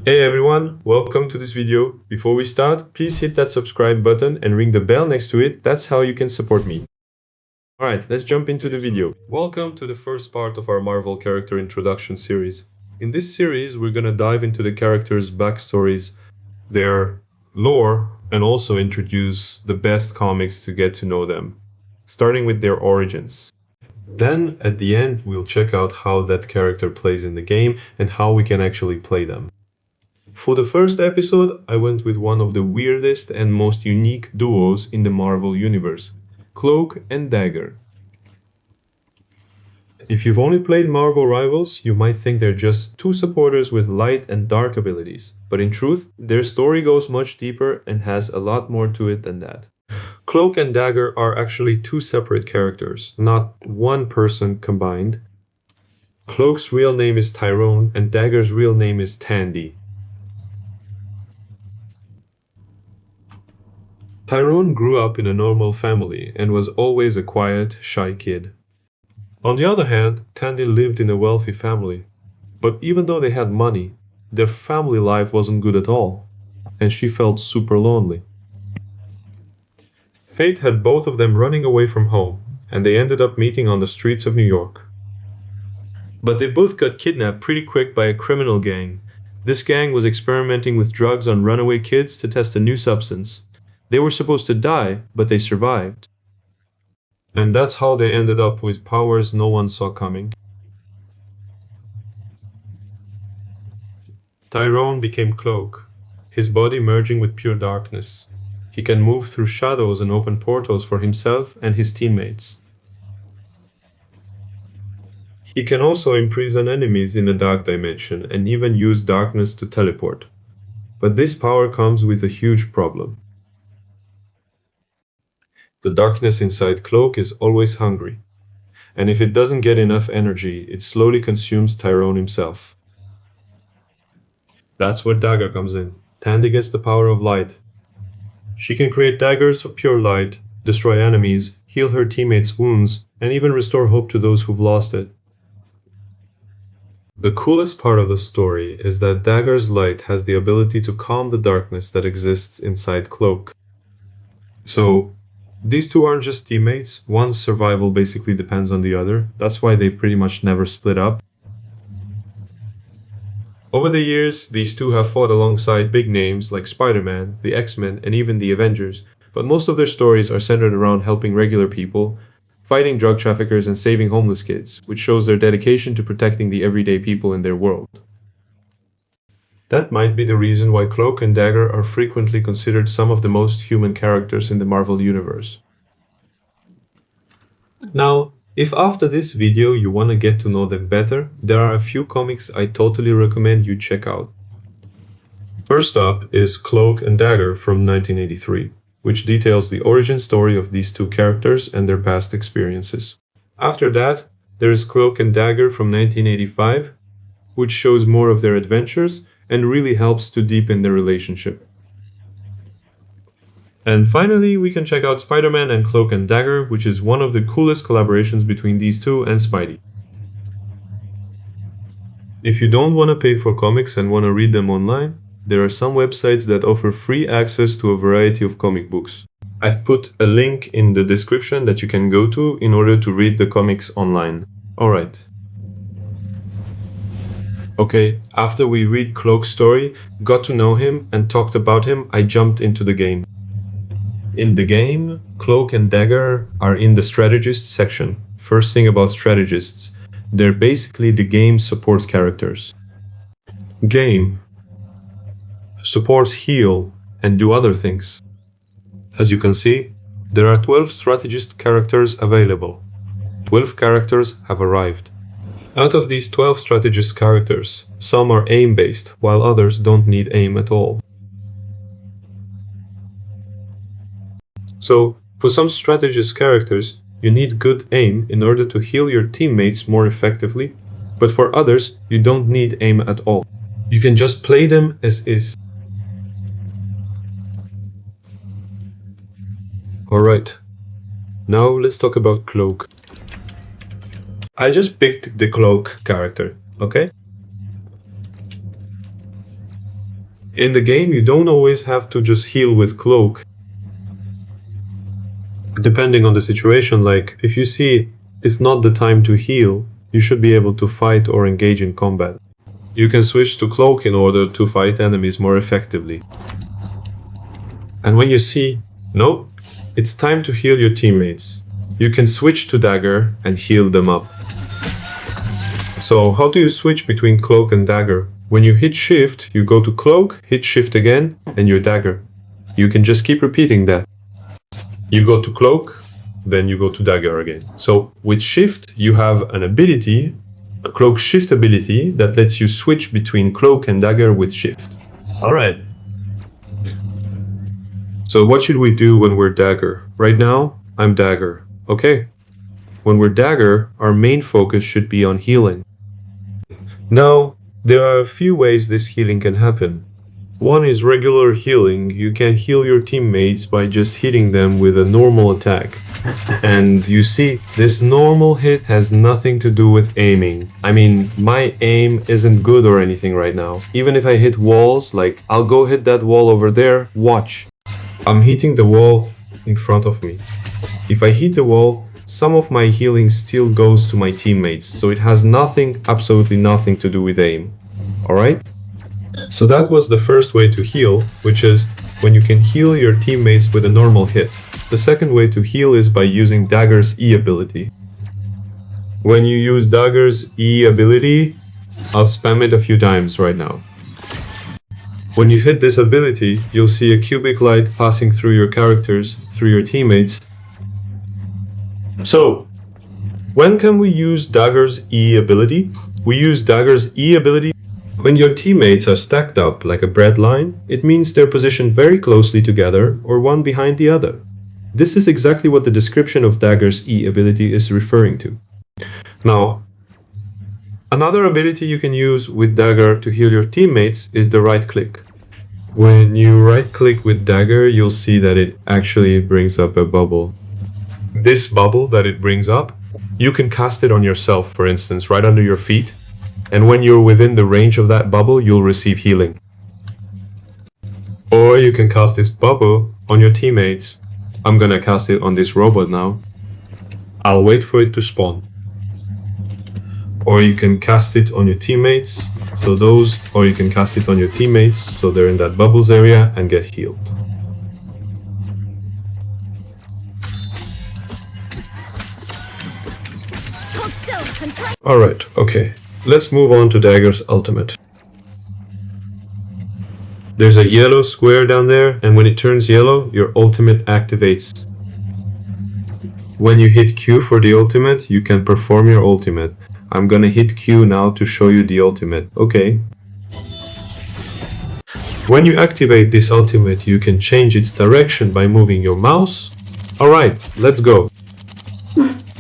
Hey everyone, welcome to this video. Before we start, please hit that subscribe button and ring the bell next to it. That's how you can support me. Alright, let's jump into the video. Welcome to the first part of our Marvel character introduction series. In this series, we're gonna dive into the characters' backstories, their lore, and also introduce the best comics to get to know them, starting with their origins. Then, at the end, we'll check out how that character plays in the game and how we can actually play them. For the first episode, I went with one of the weirdest and most unique duos in the Marvel Universe, Cloak and Dagger. If you've only played Marvel Rivals, you might think they're just two supporters with light and dark abilities, but in truth, their story goes much deeper and has a lot more to it than that. Cloak and Dagger are actually two separate characters, not one person combined. Cloak's real name is Tyrone and Dagger's real name is Tandy. Tyrone grew up in a normal family and was always a quiet, shy kid. On the other hand, Tandy lived in a wealthy family, but even though they had money, their family life wasn't good at all, and she felt super lonely. Fate had both of them running away from home, and they ended up meeting on the streets of New York. But they both got kidnapped pretty quick by a criminal gang. This gang was experimenting with drugs on runaway kids to test a new substance. They were supposed to die, but they survived. And that's how they ended up with powers no one saw coming. Tyrone became Cloak, his body merging with pure darkness. He can move through shadows and open portals for himself and his teammates. He can also imprison enemies in the dark dimension and even use darkness to teleport. But this power comes with a huge problem. The darkness inside Cloak is always hungry, and if it doesn't get enough energy, it slowly consumes Tyrone himself. That's where Dagger comes in. Tandy gets the power of light. She can create daggers of pure light, destroy enemies, heal her teammates' wounds, and even restore hope to those who've lost it. The coolest part of the story is that Dagger's light has the ability to calm the darkness that exists inside Cloak. So, these two aren't just teammates, one's survival basically depends on the other, that's why they pretty much never split up. Over the years, these two have fought alongside big names like Spider-Man, the X-Men, and even the Avengers, but most of their stories are centered around helping regular people, fighting drug traffickers and saving homeless kids, which shows their dedication to protecting the everyday people in their world. That might be the reason why Cloak and Dagger are frequently considered some of the most human characters in the Marvel Universe. Now, if after this video you want to get to know them better, there are a few comics I totally recommend you check out. First up is Cloak and Dagger from 1983, which details the origin story of these two characters and their past experiences. After that, there is Cloak and Dagger from 1985, which shows more of their adventures and really helps to deepen their relationship. And finally, we can check out Spider-Man and Cloak and Dagger, which is one of the coolest collaborations between these two and Spidey. If you don't want to pay for comics and want to read them online, there are some websites that offer free access to a variety of comic books. I've put a link in the description that you can go to in order to read the comics online. Alright. Okay, after we read Cloak's story, got to know him, and talked about him, I jumped into the game. In the game, Cloak and Dagger are in the strategist section. First thing about strategists, they're basically the game's support characters. Game. Supports heal and do other things. As you can see, there are 12 strategist characters available. 12 characters have arrived. Out of these 12 strategist characters, some are aim-based, while others don't need aim at all. So, for some strategist characters, you need good aim in order to heal your teammates more effectively, but for others, you don't need aim at all. You can just play them as is. Alright, now let's talk about Cloak. I just picked the Cloak character, okay? In the game, you don't always have to just heal with Cloak. Depending on the situation, like if you see it's not the time to heal, you should be able to fight or engage in combat. You can switch to Cloak in order to fight enemies more effectively. And when you see, nope, it's time to heal your teammates, you can switch to Dagger and heal them up. So how do you switch between Cloak and Dagger? When you hit Shift, you go to Cloak, hit Shift again, and you're Dagger. You can just keep repeating that. You go to Cloak, then you go to Dagger again. So with Shift, you have an ability, a Cloak Shift ability, that lets you switch between Cloak and Dagger with Shift. Alright. So what should we do when we're Dagger? Right now, I'm Dagger. Okay. When we're Dagger, our main focus should be on healing. Now, there are a few ways this healing can happen. One is regular healing. You can heal your teammates by just hitting them with a normal attack. And you see, this normal hit has nothing to do with aiming. I mean, my aim isn't good or anything right now. Even if I hit walls, like, I'll go hit that wall over there, watch. I'm hitting the wall in front of me. If I hit the wall, some of my healing still goes to my teammates, so it has nothing, absolutely nothing to do with aim. Alright? So that was the first way to heal, which is when you can heal your teammates with a normal hit. The second way to heal is by using Dagger's E ability. When you use Dagger's E ability, I'll spam it a few times right now. When you hit this ability, you'll see a cubic light passing through your characters, through your teammates. So, when can we use Dagger's E ability? We use Dagger's E ability when your teammates are stacked up like a bread line. It means they're positioned very closely together or one behind the other. This is exactly what the description of Dagger's E ability is referring to. Now, another ability you can use with Dagger to heal your teammates is the right click. When you right click with Dagger, you'll see that it actually brings up a bubble. This bubble that it brings up, you can cast it on yourself, for instance, right under your feet. And when you're within the range of that bubble, you'll receive healing. Or you can cast this bubble on your teammates. I'm gonna cast it on this robot now. I'll wait for it to spawn. Or you can cast it on your teammates, or you can cast it on your teammates, so they're in that bubbles area and get healed. Alright, okay. Let's move on to Dagger's ultimate. There's a yellow square down there, and when it turns yellow, your ultimate activates. When you hit Q for the ultimate, you can perform your ultimate. I'm gonna hit Q now to show you the ultimate. Okay. When you activate this ultimate, you can change its direction by moving your mouse. Alright, let's go.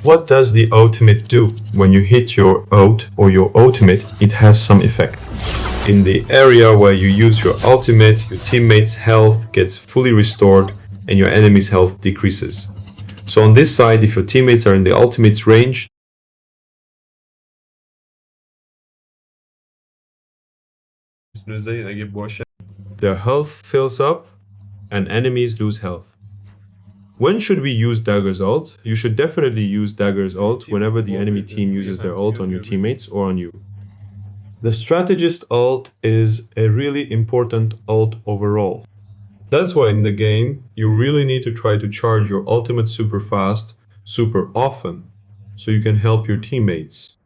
What does the ultimate do? When you hit your ult or your ultimate, it has some effect. In the area where you use your ultimate, your teammates' health gets fully restored and your enemy's health decreases. So on this side, if your teammates are in the ultimate's range, their health fills up and enemies lose health. When should we use Dagger's ult? You should definitely use Dagger's ult whenever the enemy team uses their ult on your teammates or on you. The Strategist ult is a really important ult overall. That's why in the game, you really need to try to charge your ultimate super fast, super often, so you can help your teammates.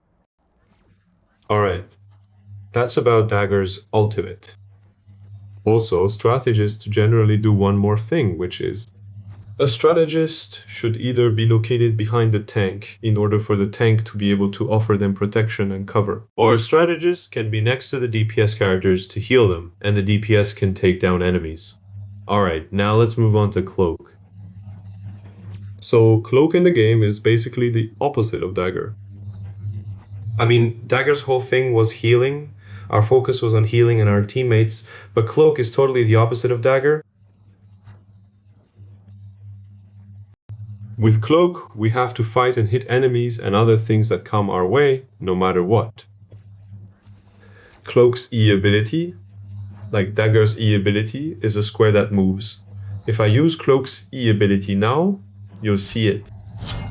Alright, that's about Dagger's ultimate. Also, strategists generally do one more thing, which is a strategist should either be located behind the tank in order for the tank to be able to offer them protection and cover, or a strategist can be next to the DPS characters to heal them, and the DPS can take down enemies. Alright, now let's move on to Cloak. So Cloak in the game is basically the opposite of Dagger. I mean, Dagger's whole thing was healing, our focus was on healing and our teammates, but Cloak is totally the opposite of Dagger. With Cloak, we have to fight and hit enemies and other things that come our way, no matter what. Cloak's E ability like Dagger's E ability, is a square that moves. If I use Cloak's E ability now, you'll see it.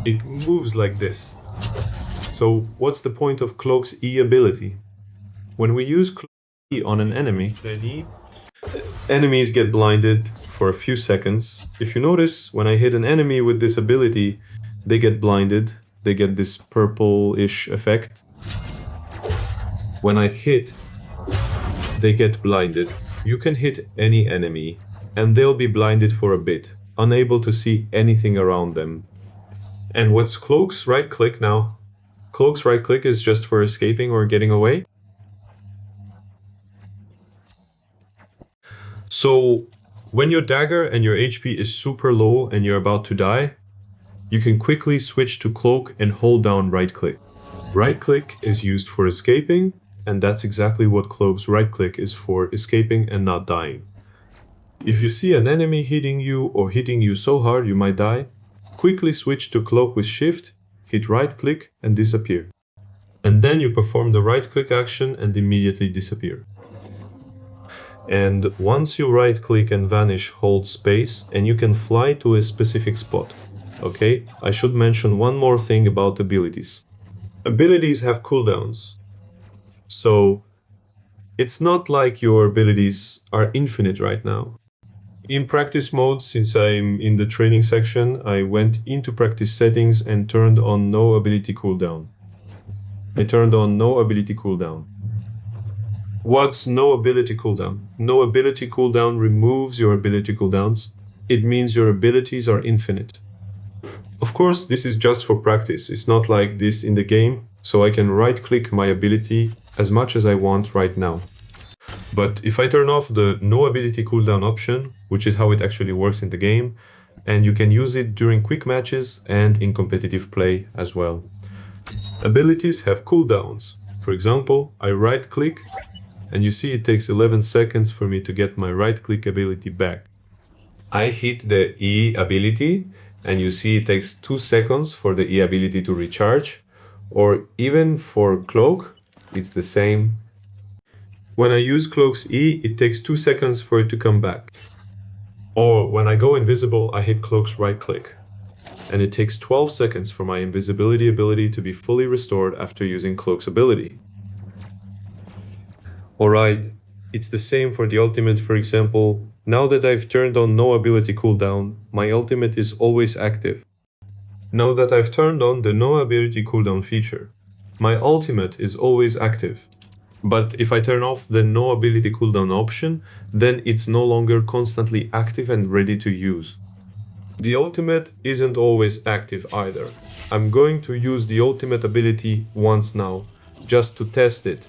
It moves like this. So what's the point of Cloak's E ability? When we use Cloak's E on an enemy, enemies get blinded for a few seconds. If you notice, when I hit an enemy with this ability, they get blinded. They get this purple-ish effect. When I hit, they get blinded. You can hit any enemy, and they'll be blinded for a bit, unable to see anything around them. And what's Cloak's right click now? Cloak's right click is just for escaping or getting away. So when your dagger and your HP is super low and you're about to die, you can quickly switch to Cloak and hold down right click. Right click is used for escaping, and that's exactly what Cloak's right click is for, escaping and not dying. If you see an enemy hitting you or hitting you so hard you might die, quickly switch to Cloak with shift, hit right click and disappear. And then you perform the right click action and immediately disappear. And once you right click and vanish, hold space and you can fly to a specific spot. Okay, I should mention one more thing about abilities. Abilities have cooldowns. So it's not like your abilities are infinite right now. In practice mode, since I'm in the training section, I went into practice settings and turned on no ability cooldown. I turned on no ability cooldown. What's no ability cooldown? No ability cooldown removes your ability cooldowns. It means your abilities are infinite. Of course, this is just for practice. It's not like this in the game, so I can right-click my ability as much as I want right now. But if I turn off the no ability cooldown option, which is how it actually works in the game, and you can use it during quick matches and in competitive play as well. Abilities have cooldowns. For example, I right-click, and you see it takes 11 seconds for me to get my right-click ability back. I hit the E ability, and you see it takes 2 seconds for the E ability to recharge, or even for Cloak, it's the same. When I use Cloak's E, it takes 2 seconds for it to come back. Or when I go invisible, I hit Cloak's right click, and it takes 12 seconds for my invisibility ability to be fully restored after using Cloak's ability. Alright, it's the same for the ultimate, for example. Now that I've turned on no ability cooldown, my ultimate is always active. Now that I've turned on the no ability cooldown feature, my ultimate is always active. But if I turn off the no ability cooldown option, then it's no longer constantly active and ready to use. The ultimate isn't always active either. I'm going to use the ultimate ability once now, just to test it.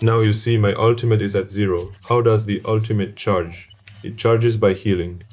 Now you see my ultimate is at 0. How does the ultimate charge? It charges by healing.